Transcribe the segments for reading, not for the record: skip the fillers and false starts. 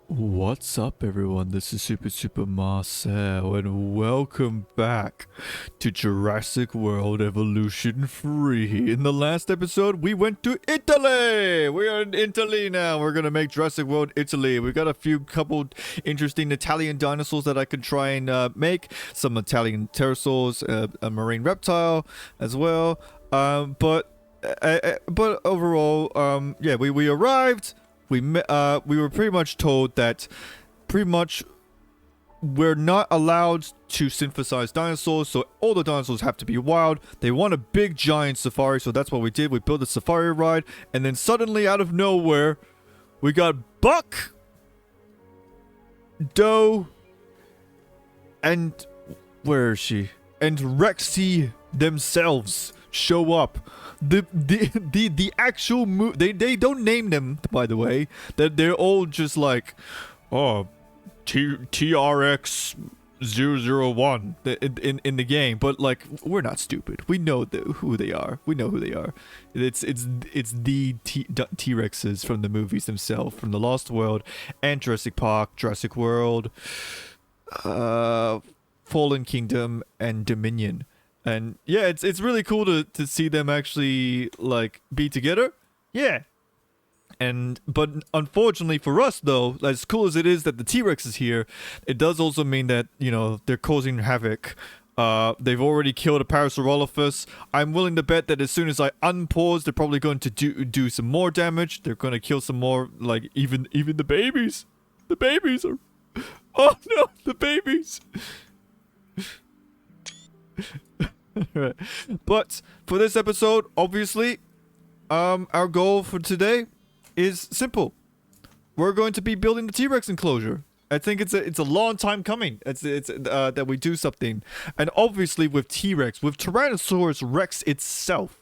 What's up, everyone? This is Super Marcel, and welcome back to Jurassic World Evolution 3. In the last episode, we went to Italy! We are in Italy now. We're gonna make Jurassic World Italy. We got a couple interesting Italian dinosaurs that I could try and make. Some Italian pterosaurs, a marine reptile as well. But overall, yeah, we arrived. We were pretty much told that we're not allowed to synthesize dinosaurs, so all the dinosaurs have to be wild. They want a big giant safari, so that's what we did. We built a safari ride, and then suddenly out of nowhere, we got Buck, Doe, and where is she? And Rexy themselves show up. The actual they don't name them, by the way. That they're all just like, oh, TRX 001 in the game, but like, we're not stupid. We know who they are. We know who they are. It's the T-Rexes from the movies themselves, from the Lost World and Jurassic Park, Jurassic World, Fallen Kingdom, and Dominion. And yeah, it's really cool to see them actually like be together. Yeah. But unfortunately for us though, as cool as it is that the T-Rex is here, it does also mean that, you know, they're causing havoc. They've already killed a Parasaurolophus. I'm willing to bet that as soon as I unpause, they're probably going to do some more damage. They're going to kill some more, like even the babies. The babies are... Oh no, the babies. Right. But for this episode, obviously, our goal for today is simple. We're going to be building the T-Rex enclosure. I think it's a long time coming. It's that we do something, and obviously with T-Rex, with Tyrannosaurus Rex itself,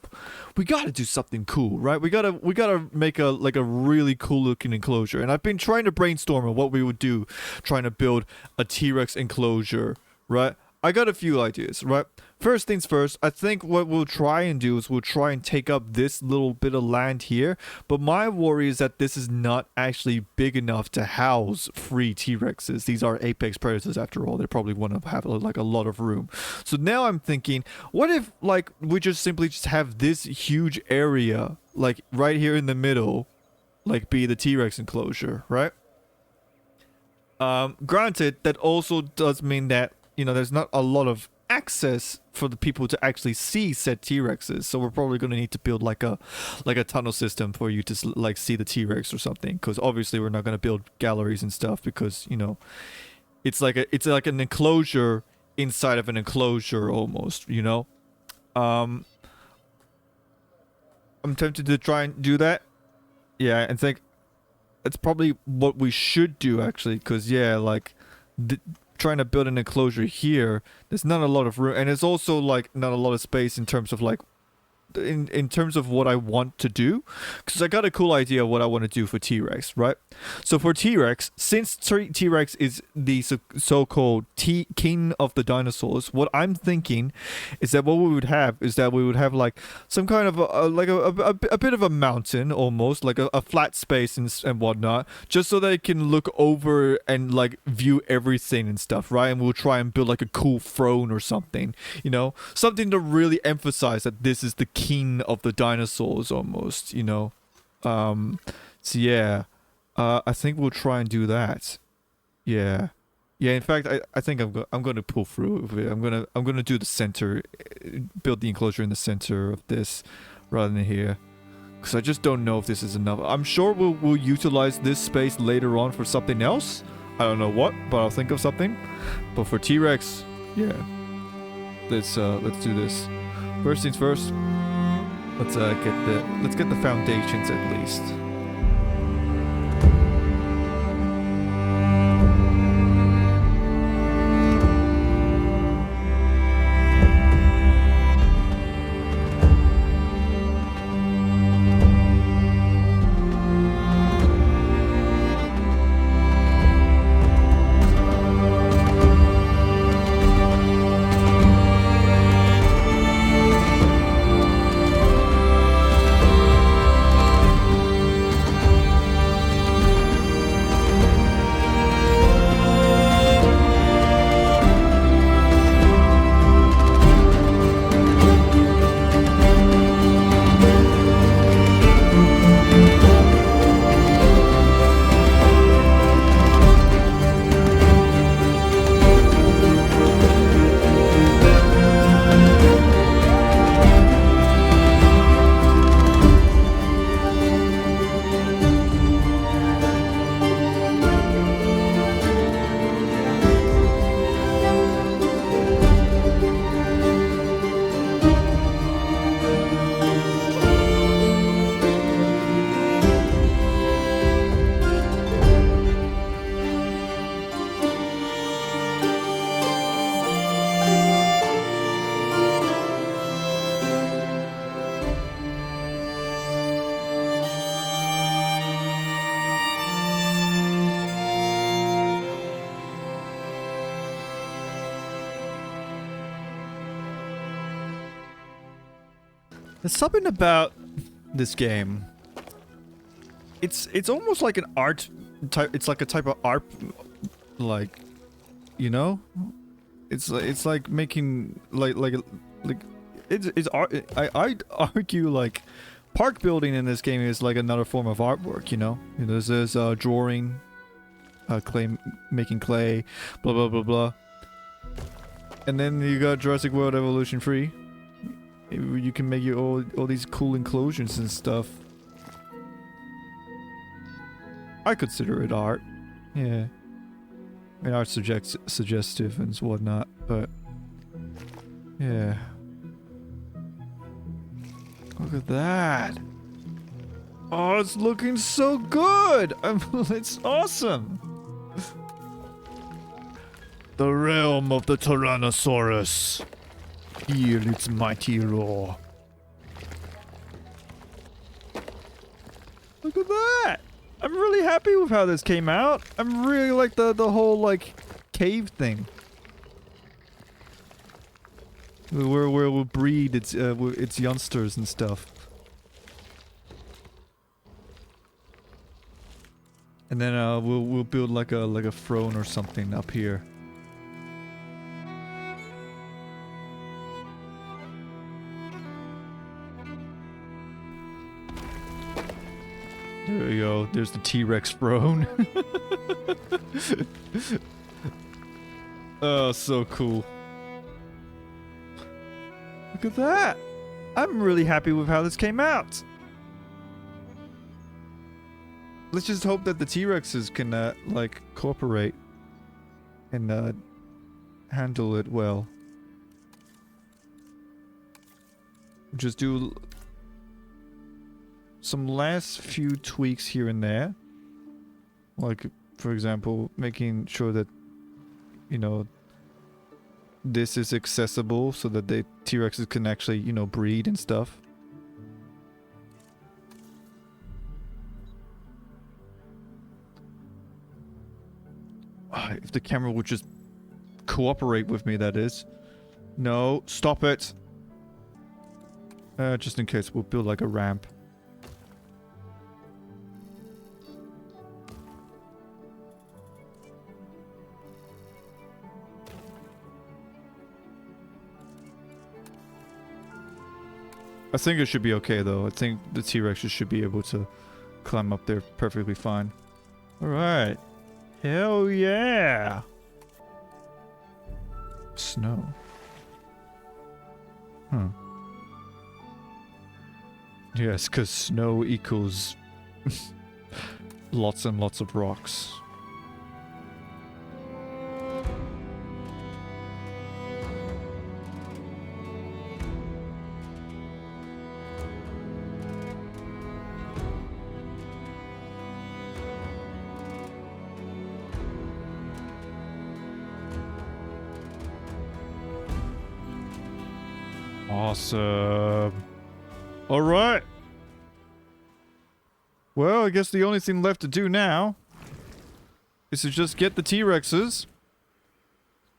we gotta do something cool, right? We gotta make a really cool looking enclosure. And I've been trying to brainstorm on what we would do, trying to build a T-Rex enclosure, right? I got a few ideas, right? First things first, I think what we'll try and do is we'll try and take up this little bit of land here. But my worry is that this is not actually big enough to house free T-Rexes. These are apex predators after all. They probably want to have like a lot of room. So now I'm thinking, what if like we just simply just have this huge area like right here in the middle, like be the T-Rex enclosure, right? Granted, that also does mean that, you know, there's not a lot of access for the people to actually see said T-Rexes, so we're probably going to need to build like a tunnel system for you to like see the T-Rex or something, because obviously we're not going to build galleries and stuff, because, you know, it's like an enclosure inside of an enclosure almost, you know. I'm tempted to try and do that. Yeah, and think it's probably what we should do actually, because yeah, like trying to build an enclosure here, there's not a lot of room, and it's also like not a lot of space in terms of like in terms of what I want to do, because I got a cool idea of what I want to do for T-Rex, right? So for T-Rex, since T-Rex is the so-called king of the dinosaurs, what I'm thinking is that what we would have is that we would have like some kind of a bit of a mountain, almost like a flat space and whatnot, just so they can look over and like view everything and stuff, right? And we'll try and build like a cool throne or something, you know, something to really emphasize that this is the king of the dinosaurs almost, you know. So yeah, I think we'll try and do that. Yeah, in fact, I think I'm going to pull through with it. I'm gonna do the center, build the enclosure in the center of this rather than here, because I just don't know if this is enough. I'm sure we'll utilize this space later on for something else. I don't know what, but I'll think of something. But for T-Rex, yeah, let's do this. First things first. Let's get the foundations at least. There's something about this game. It's almost like an art type. It's like a type of art, like, you know. It's like making like it's art. I'd argue like park building in this game is like another form of artwork. You know, there's drawing, clay, making clay, blah blah blah blah. And then you got Jurassic World Evolution 3. You can make all these cool enclosures and stuff. I consider it art. Yeah. I mean, art's suggestive and whatnot, but yeah. Look at that. Oh, it's looking so good. It's awesome. The realm of the Tyrannosaurus. Hear its mighty roar. Look at that. I'm really happy with how this came out. I'm really like the whole like cave thing. Where we'll breed its youngsters and stuff. And then we'll build like a throne or something up here. There you go. There's the T-Rex throne. Oh, so cool. Look at that. I'm really happy with how this came out. Let's just hope that the T-Rexes can, like, cooperate and, handle it well. Just do some last few tweaks here and there. Like, for example, making sure that, you know, this is accessible so that the T-Rexes can actually, you know, breed and stuff. If the camera would just cooperate with me, that is. No, stop it. Just in case, we'll build like a ramp. I think it should be okay though. I think the T-Rexes should be able to climb up there perfectly fine. Alright. Hell yeah! Snow. Huh. Yes, because snow equals lots and lots of rocks. Awesome. Alright. Well, I guess the only thing left to do now is to just get the T-Rexes,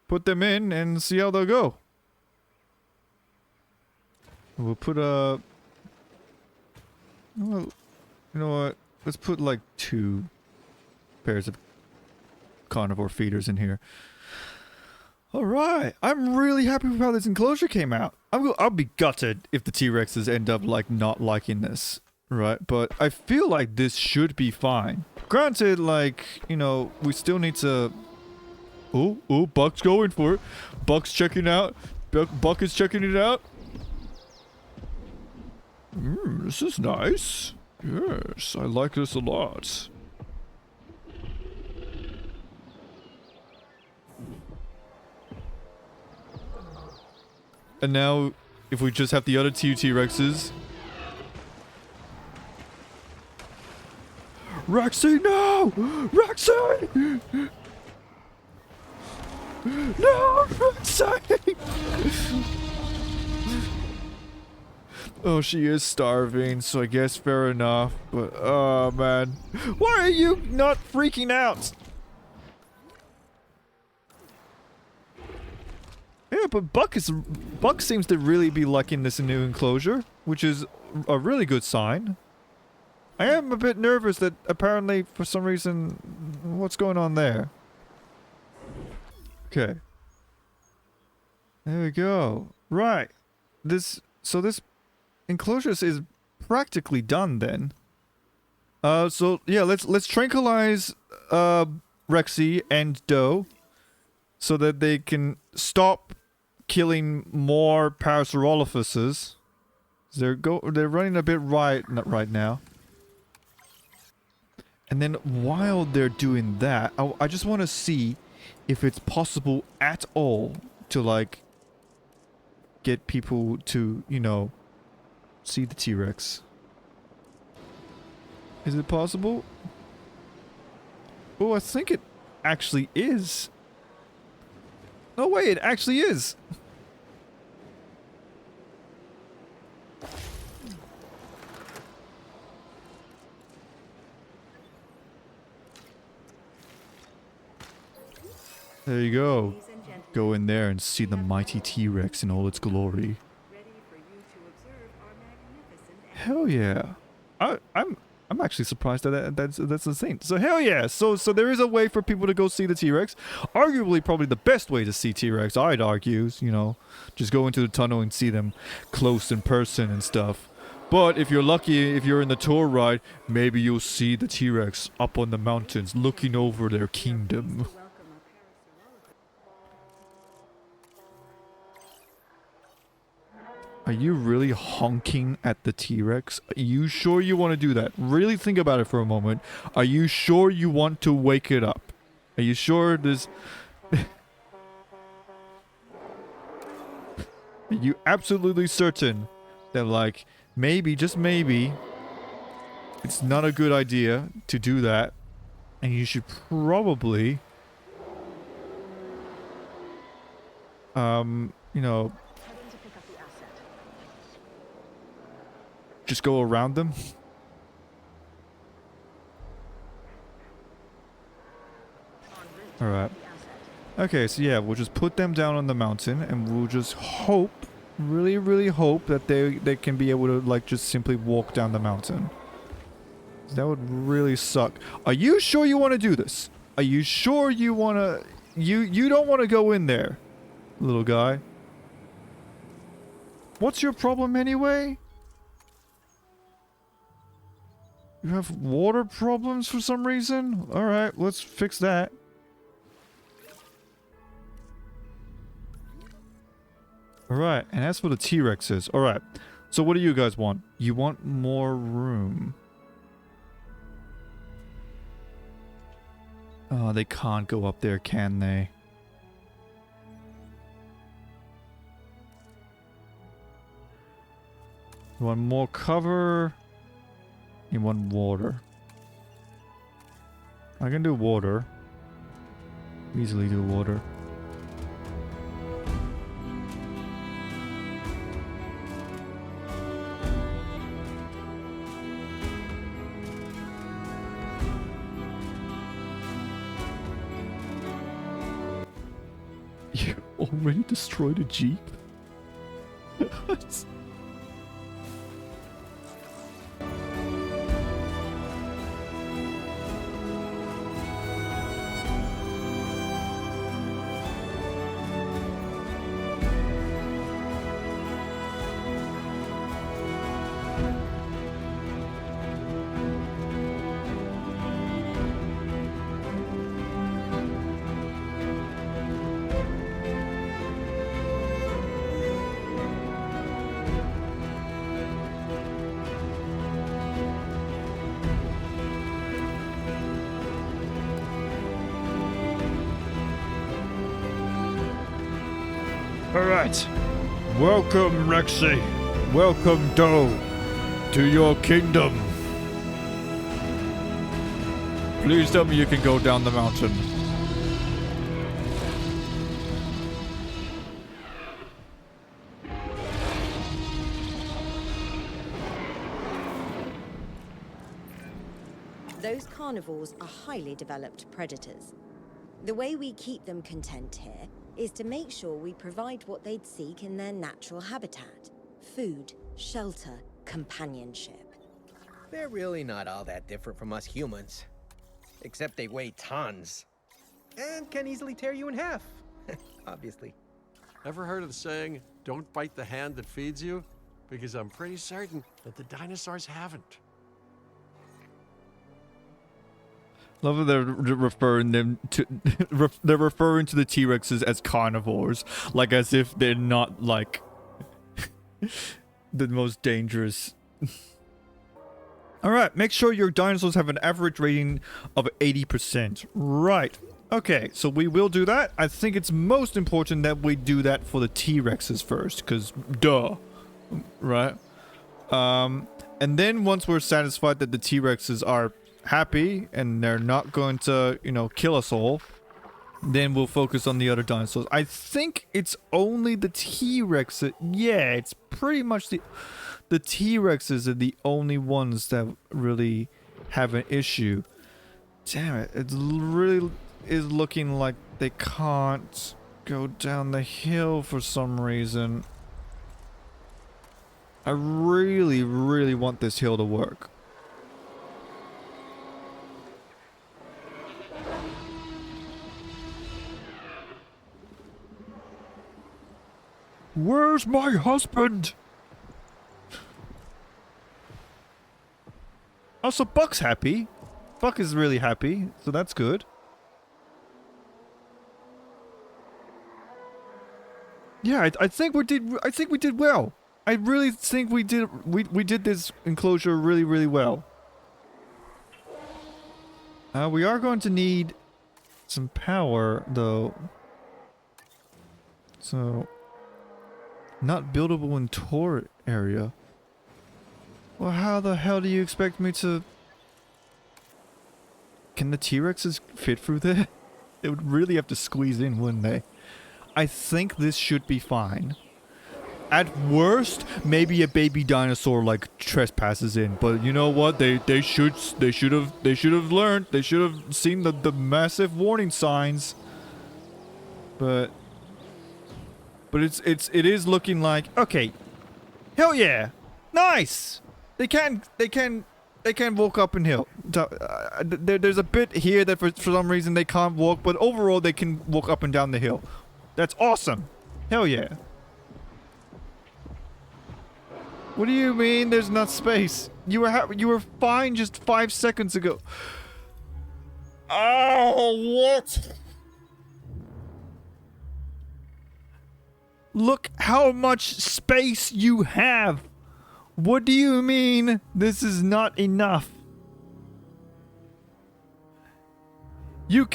put them in, and see how they'll go. We'll put a... Well, you know what? Let's put like 2 pairs of carnivore feeders in here. Alright, I'm really happy with how this enclosure came out. I'll be gutted if the T-Rexes end up like not liking this, right? But I feel like this should be fine. Granted, like, you know, we still need to... Oh, Buck's going for it. Buck's checking out. Buck is checking it out. This is nice. Yes, I like this a lot. And now, if we just have the other 2 T-Rexes... Rexy, no! Rexy! No, Rexy! Oh, she is starving, so I guess fair enough. But, oh, man. Why are you not freaking out? Yeah, but Buck seems to really be liking this new enclosure. which is a really good sign. I am a bit nervous that apparently, for some reason, what's going on there? Okay. There we go. Right. So this enclosure is practically done then. So yeah, let's tranquilize Rexy and Doe so that they can stop killing more Parasaurolophuses. They're running a bit right now. And then while they're doing that, I just want to see if it's possible at all to like get people to, you know, see the T-Rex. Is it possible? Oh, I think it actually is. No way, it actually is. There you go. Go in there and see the mighty T-Rex in all its glory. Hell yeah. I'm actually surprised that that's the thing. So hell yeah. So there is a way for people to go see the T-Rex. Arguably probably the best way to see T-Rex, I'd argue, you know. Just go into the tunnel and see them close in person and stuff. But if you're lucky, if you're in the tour ride, maybe you'll see the T-Rex up on the mountains looking over their kingdom. Are you really honking at the T-Rex? Are you sure you want to do that? Really think about it for a moment. Are you sure you want to wake it up? Are you sure there's... Are you absolutely certain that, like, maybe, just maybe, it's not a good idea to do that, and you should probably, you know, just go around them? Alright. Okay, so yeah, we'll just put them down on the mountain, and we'll just hope, really, really hope that they can be able to, like, just simply walk down the mountain. That would really suck. Are you sure you want to do this? Are you sure you want to... You don't want to go in there, little guy. What's your problem anyway? You have water problems for some reason? Alright, let's fix that. Alright, and as for the T-Rexes, alright. So what do you guys want? You want more room. Oh, they can't go up there, can they? You want more cover? You want water. I can do water. Easily do water. You already destroyed a Jeep? What? Alright. Welcome, Rexy. Welcome, Doe, to your kingdom. Please tell me you can go down the mountain. Those carnivores are highly developed predators. The way we keep them content here is to make sure we provide what they'd seek in their natural habitat: food, Shelter, companionship. They're really not all that different from us humans. Except they weigh tons. And can easily tear you in half. Obviously. Ever heard of the saying, don't bite the hand that feeds you? Because I'm pretty certain that the dinosaurs haven't. Love that they're referring them to they're referring to the T-Rexes as carnivores, like as if they're not like the most dangerous. All right, make sure your dinosaurs have an average rating of 80%. Right. Okay, so we will do that. I think it's most important that we do that for the T-Rexes first, because duh, right? And then once we're satisfied that the T-Rexes are happy and they're not going to, you know, kill us all, then we'll focus on the other dinosaurs. I think it's only the T-Rex. Yeah, it's pretty much the T-Rexes are the only ones that really have an issue. Damn it, it really is looking like they can't go down the hill for some reason. I really, really want this hill to work. Where's my husband? Oh, so Buck's happy. Buck is really happy, so that's good. Yeah, I think we did well. I really think we did this enclosure really, really well. We are going to need some power though. So not buildable in Tor area. Well, how the hell do you expect me to... Can the T-Rexes fit through there? They would really have to squeeze in, wouldn't they? I think this should be fine. At worst, maybe a baby dinosaur like trespasses in, but you know what? They should have learned. They should have seen the massive warning signs. But it is looking like, okay. Hell yeah. Nice. They can walk up and hill. There's a bit here that for some reason they can't walk, but overall they can walk up and down the hill. That's awesome. Hell yeah. What do you mean there's not space? You were fine just 5 seconds ago. Oh, what? Look how much space you have. What do you mean this is not enough? You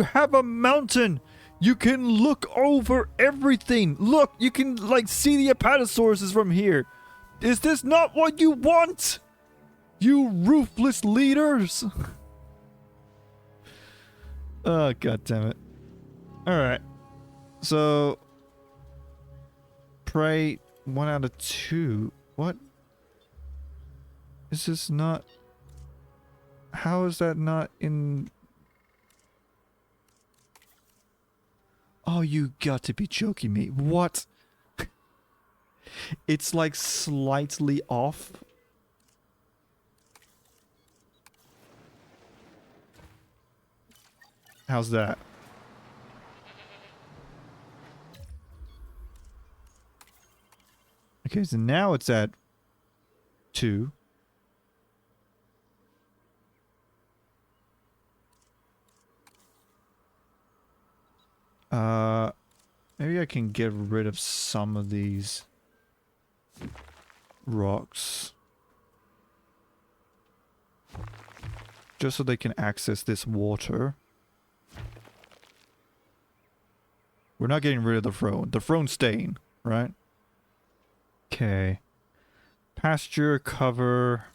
have a mountain. You can look over everything. Look, you can like see the apatosauruses from here. Is this not what you want? You ruthless leaders. Oh, god damn it. Alright. So prey 1 out of 2. What? Is this not... How is that not in... Oh, you got to be joking me. What? It's like slightly off. How's that? Okay, so now it's at 2. Maybe I can get rid of some of these rocks. Just so they can access this water. We're not getting rid of the throne. The throne's staying, right? Okay. Pasture, cover.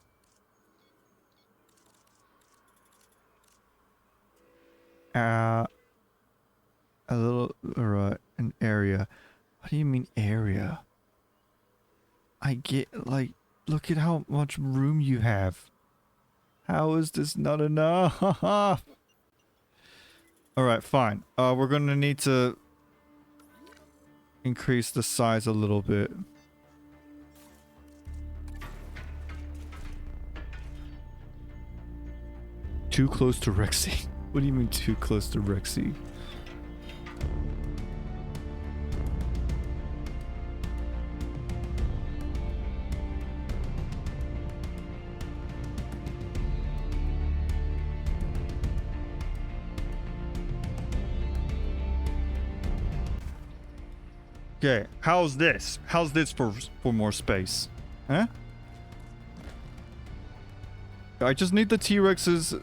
A little, alright, an area. What do you mean area? I get, like, look at how much room you have. How is this not enough? Alright, fine. We're gonna need to increase the size a little bit. too close to Rexy. What do you mean too close to Rexy? Okay, how's this? How's this for more space? Huh? I just need the T-Rexes.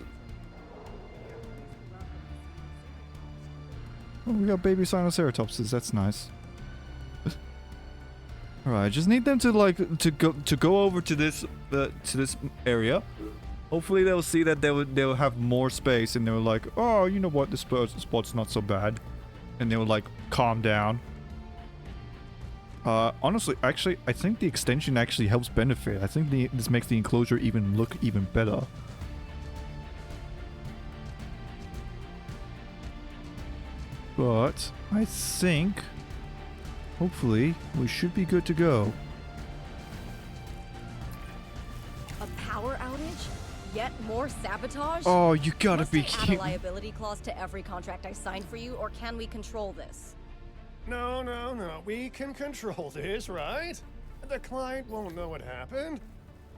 Oh, we got baby Sinoceratopses. That's nice. All right, I just need them to like to go over to this area. Hopefully they'll see that they'll have more space and they're like, oh, you know what, this spot's not so bad, and they will like calm down. Honestly, actually, I think the extension actually helps benefit. I think this makes the enclosure even look even better. But I think, hopefully, we should be good to go. A power outage? Yet more sabotage? Oh, you gotta Must be I add a kidding. liability clause to every contract I signed for you, or can we control this? No, no, no. We can control this, right? The client won't know what happened.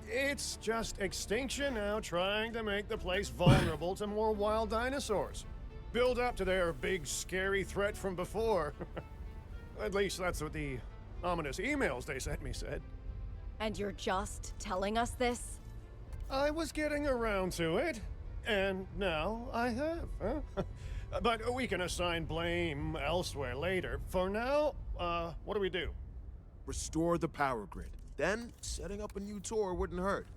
It's just extinction now trying to make the place vulnerable to more wild dinosaurs. Build up to their big, scary threat from before. At least that's what the ominous emails they sent me said. And you're just telling us this? I was getting around to it, and now I have, huh? But we can assign blame elsewhere later. For now, what do we do? Restore the power grid. Then, setting up a new tour wouldn't hurt.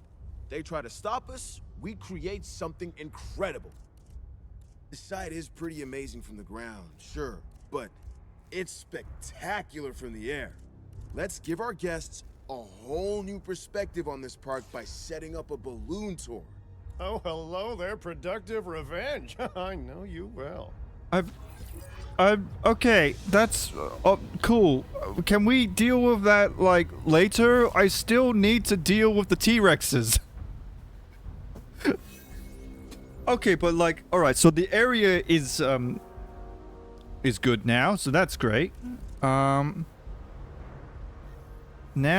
They try to stop us, we create something incredible. The site is pretty amazing from the ground, sure, but it's spectacular from the air. Let's give our guests a whole new perspective on this park by setting up a balloon tour. Oh, hello there, productive revenge. I know you well. Okay, that's cool. Can we deal with that like later? I still need to deal with the T-Rexes. Okay, but like, all right. So the area is good now, so that's great. Now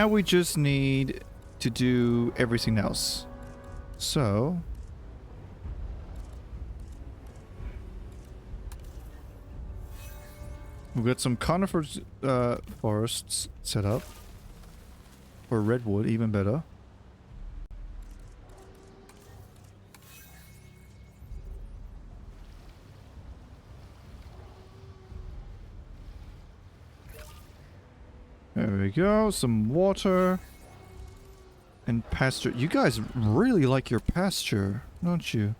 we just need to do everything else. So. We've got some conifers forests set up. Or redwood, even better. There we go, some water. And pasture. You guys really like your pasture, don't you?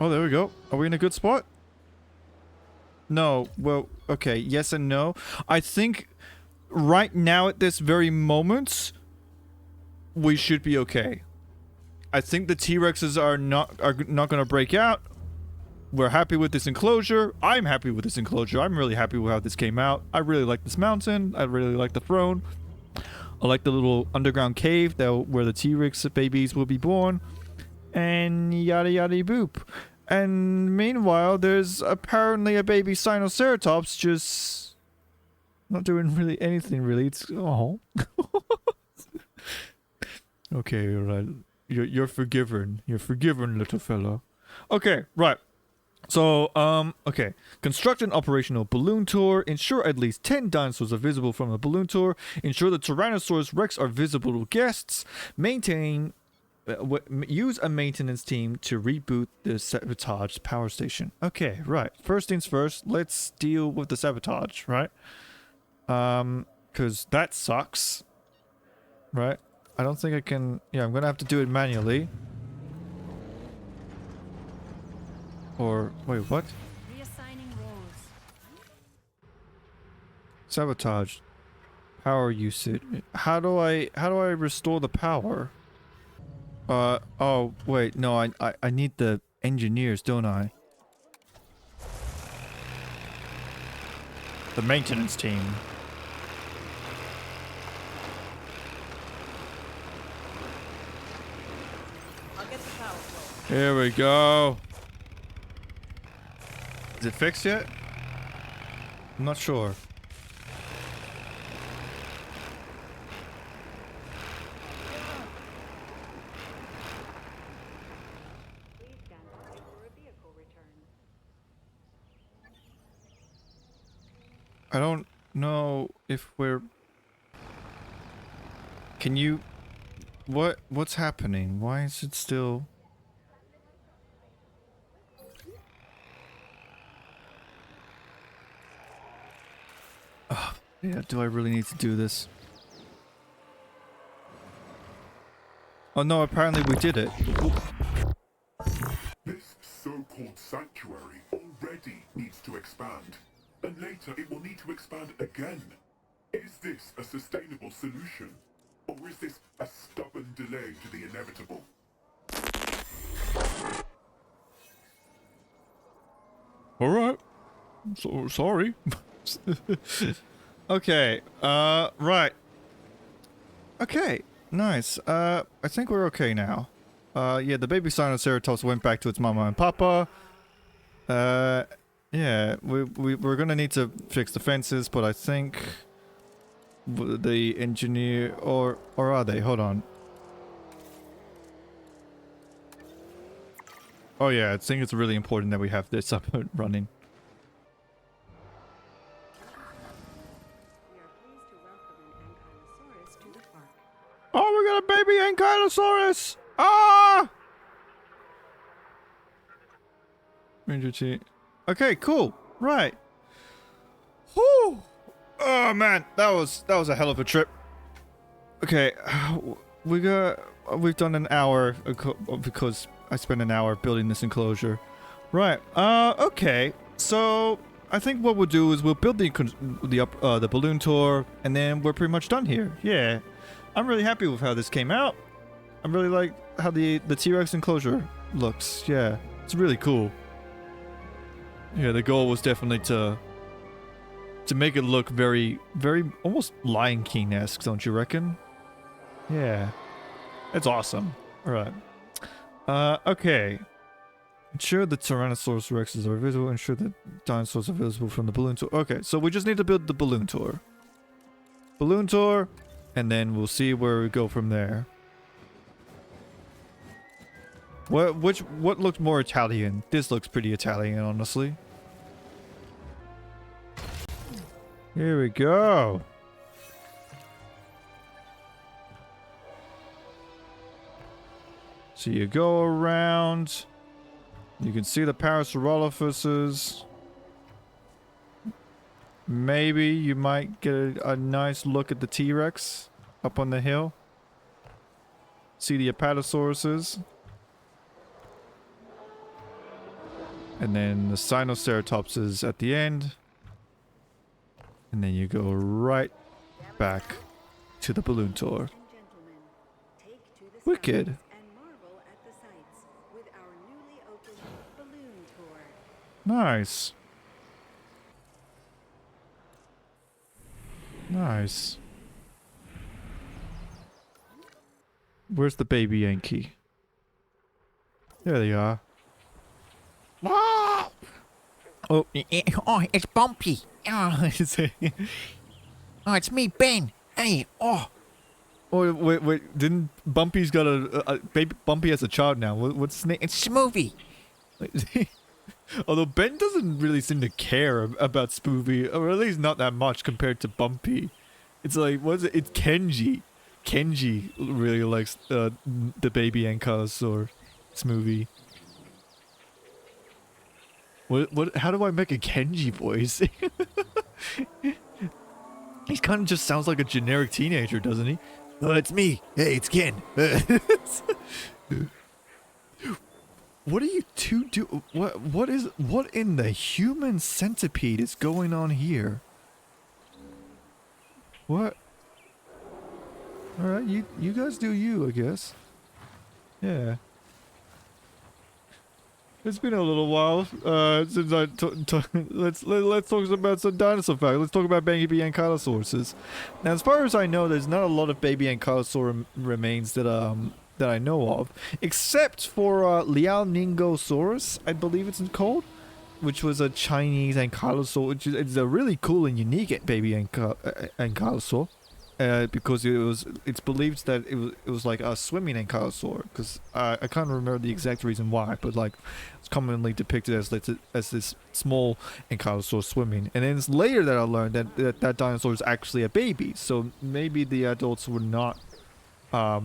Oh, there we go. Are we in a good spot? No. Well, okay. Yes and no. I think right now at this very moment, we should be okay. I think the T-Rexes are not going to break out. We're happy with this enclosure. I'm happy with this enclosure. I'm really happy with how this came out. I really like this mountain. I really like the throne. I like the little underground cave where the T-Rex babies will be born. And yada yada boop. And meanwhile, there's apparently a baby Sinoceratops just not doing really anything really. It's okay, alright. You're forgiven. You're forgiven, little fella. Okay, right. So, okay. Construct an operational balloon tour. Ensure at least 10 dinosaurs are visible from the balloon tour. Ensure the Tyrannosaurus Rex are visible to guests. Use a maintenance team to reboot the Sabotage power station. Okay, right. First things first, let's deal with the Sabotage, right? Because that sucks. Right? I don't think I can... Yeah, I'm gonna have to do it manually. Or... Wait, what? Reassigning roles. Sabotage. Power usage. How do I restore the power? Oh, wait, no, I need the engineers, don't I? The maintenance team. Get the power flow. Here we go. Is it fixed yet? I'm not sure. Please stand by for a vehicle return. I don't know if we're... Can you... What's happening? Why is it still... Oh, yeah, do I really need to do this? Oh no, apparently we did it. This so-called sanctuary already needs to expand, and later it will need to expand again. Is this a sustainable solution, or is this a stubborn delay to the inevitable? Alright. So, sorry. Okay, right. Okay, nice. I think we're okay now. Yeah, the baby Sinoceratops went back to its mama and papa. Yeah, we're gonna need to fix the fences, but I think the engineer, or are they? Hold on. Oh yeah, I think it's really important that we have this up and running. We are pleased to welcome an Ankylosaurus to the park. Oh, we got a baby Ankylosaurus! Ah! Ranger T. Okay, cool. Right. Whew. Oh man, that was a hell of a trip. Okay, we've done an hour because I spent an hour building this enclosure. Right. Okay. So I think what we'll do is we'll build the balloon tour, and then we're pretty much done here. Yeah. I'm really happy with how this came out. I really like how the T-Rex enclosure looks. Yeah, it's really cool. Yeah, the goal was definitely to make it look very, very almost Lion King-esque, don't you reckon? Yeah, it's awesome. All right. Okay. Ensure the Tyrannosaurus Rexes are visible. Ensure that dinosaurs are visible from the balloon tour. Okay, so we just need to build the balloon tour. Balloon tour. And then we'll see where we go from there. What looks more Italian? This looks pretty Italian, honestly. Here we go. So you go around. You can see the Parasaurolophuses. Maybe you might get a nice look at the T-Rex up on the hill. See the Apatosauruses. And then the Sinoceratopses at the end. And then you go right back to the balloon tour. Gentlemen, take to the Wicked. skies and marvel at the sights with our newly opened balloon tour. Nice. Nice. Where's the baby Yankee? There they are. Oh, oh, it's Bumpy. Oh, oh, it's me, Ben. Hey, oh. Oh, wait, didn't Bumpy's got a baby? Bumpy has a child now. What's his name? It's Smoothie. Although Ben doesn't really seem to care about Spoovy, or at least not that much compared to Bumpy. It's like, what is it? It's Kenji. Kenji really likes the baby Ankylosaur Smoothie. What? How do I make a Kenji voice? He kind of just sounds like a generic teenager, doesn't he? Oh, it's me. Hey, it's Ken. What do you two do? What in the human centipede is going on here? What? All right, you guys do you, I guess. Yeah. It's been a little while since I let's talk about some dinosaur facts. Let's talk about baby Ankylosauruses. Now, as far as I know, there's not a lot of baby Ankylosaur remains that that I know of, except for Liaoningosaurus, I believe it's called, which was a Chinese ankylosaur, which is a really cool and unique baby ankylosaur. Because it's believed that it was like a swimming ankylosaur, because I can't remember the exact reason why, but like it's commonly depicted as this small ankylosaur swimming. And then it's later that I learned that dinosaur is actually a baby, so maybe the adults were not. I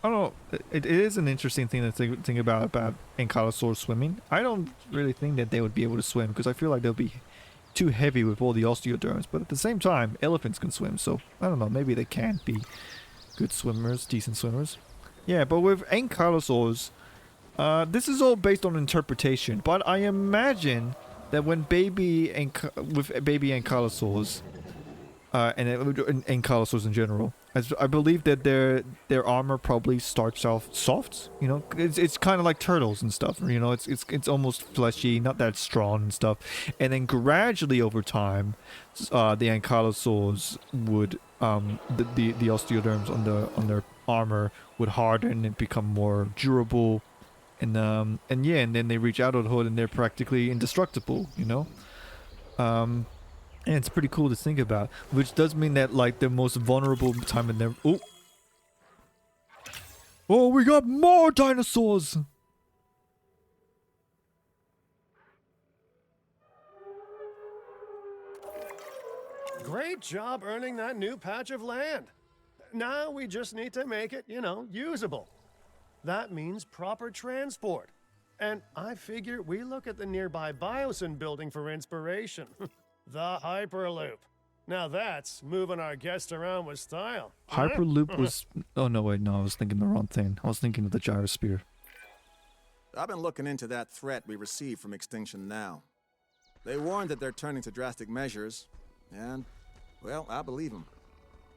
don't know. It is an interesting thing to think about ankylosaurs swimming. I don't really think that they would be able to swim, because I feel like they'll be too heavy with all the osteoderms, but at the same time elephants can swim, so I don't know, maybe they can be good swimmers, decent swimmers. Yeah, but with ankylosaurs, this is all based on interpretation, but I imagine that when baby ankylosaurs, and ankylosaurs in general, I believe that their armor probably starts off soft. You know, it's kind of like turtles and stuff. You know, it's almost fleshy, not that strong and stuff. And then gradually over time, the ankylosaurs would the osteoderms on their armor would harden and become more durable. And yeah, and then they reach adulthood and they're practically indestructible. You know. And it's pretty cool to think about, which does mean that like the most vulnerable time in their oh, we got more dinosaurs. Great job earning that new patch of land. Now we just need to make it, usable. That means proper transport. And I figure we look at the nearby Biosyn building for inspiration. The Hyperloop. Now that's moving our guests around with style. Hyperloop was... Oh, no, wait, no, I was thinking the wrong thing. I was thinking of the gyrosphere. I've been looking into that threat we received from Extinction Now. They warned that they're turning to drastic measures, and, well, I believe them.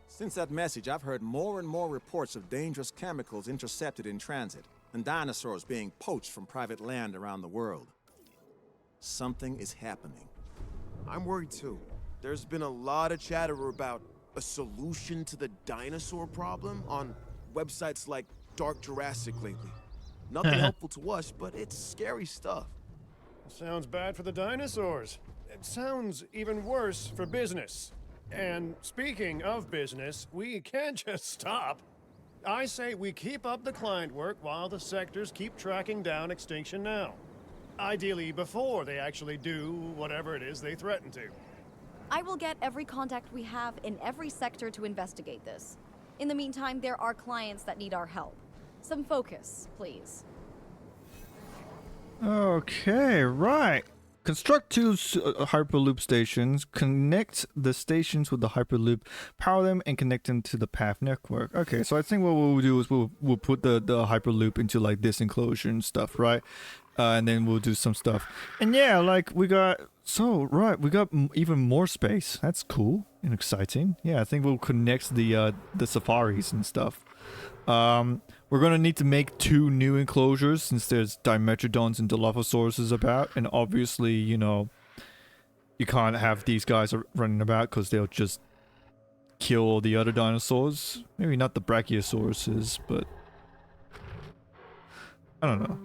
Since that message, I've heard more and more reports of dangerous chemicals intercepted in transit, and dinosaurs being poached from private land around the world. Something is happening. I'm worried too. There's been a lot of chatter about a solution to the dinosaur problem on websites like Dark Jurassic lately. Nothing helpful to us, but it's scary stuff. Sounds bad for the dinosaurs. It sounds even worse for business. And speaking of business, we can't just stop. I say we keep up the client work while the sectors keep tracking down Extinction Now. Ideally before they actually do whatever it is they threaten to. I will get every contact we have in every sector to investigate this. In the meantime, there are clients that need our help. Some focus, please. Okay, right. Construct two Hyperloop stations, connect the stations with the Hyperloop, power them, and connect them to the path network. Okay, so I think what we'll do is we'll put the Hyperloop into like this enclosure and stuff, right? And then we'll do some stuff. And yeah, like we got even more space. That's cool and exciting. Yeah, I think we'll connect the safaris and stuff. We're gonna need to make 2 new enclosures since there's Dimetrodons and Dilophosaurus about, and obviously, you know, you can't have these guys running about because they'll just kill all the other dinosaurs. Maybe not the Brachiosauruses, but I don't know.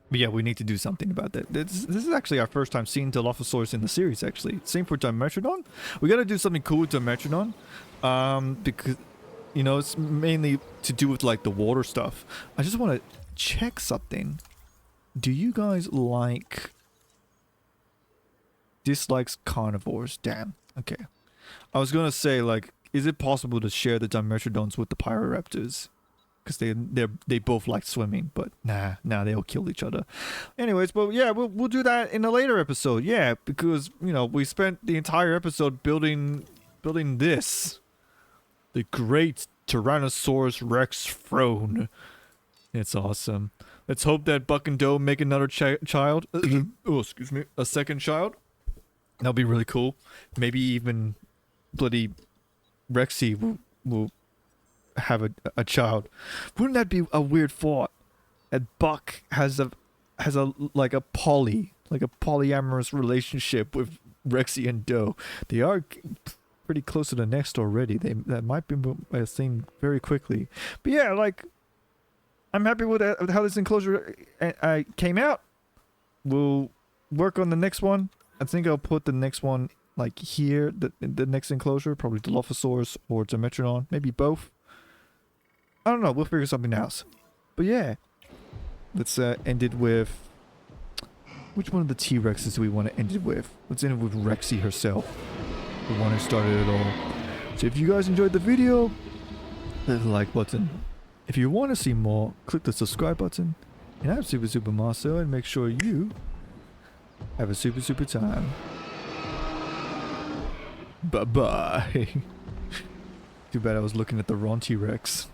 But yeah, we need to do something about that. This is actually our first time seeing Dilophosaurus in the series, actually. Same for Dimetrodon. We gotta do something cool with Dimetrodon. Because, you know, it's mainly to do with, like, the water stuff. I just want to check something. Do you guys dislikes carnivores? Damn. Okay. I was gonna say, like, is it possible to share the Dimetrodons with the Pyroraptors? Because they both like swimming, but nah, they'll kill each other. Anyways, but yeah, we'll do that in a later episode. Yeah, because, you know, we spent the entire episode building this, the great Tyrannosaurus Rex throne. It's awesome. Let's hope that Buck and Doe make another child. Oh, excuse me, a second child. That'll be really cool. Maybe even bloody Rexy will have a child. Wouldn't that be a weird thought? That Buck has a polyamorous relationship with Rexy and Doe. They are pretty close to the nest already. That might be a thing very quickly. But yeah, like, I'm happy with how this enclosure came out. We'll work on the next one. I think I'll put the next one like here, the next enclosure, probably Dilophosaurus or Dimetrodon, maybe both. I don't know, we'll figure something else. But yeah, let's end it with... Which one of the T-Rexes do we want to end it with? Let's end it with Rexy herself, the one who started it all. So if you guys enjoyed the video, hit the like button. If you want to see more, click the subscribe button. And I'm Super Marcel, and make sure you have a super time. Bye-bye. Too bad I was looking at the wrong T-Rex.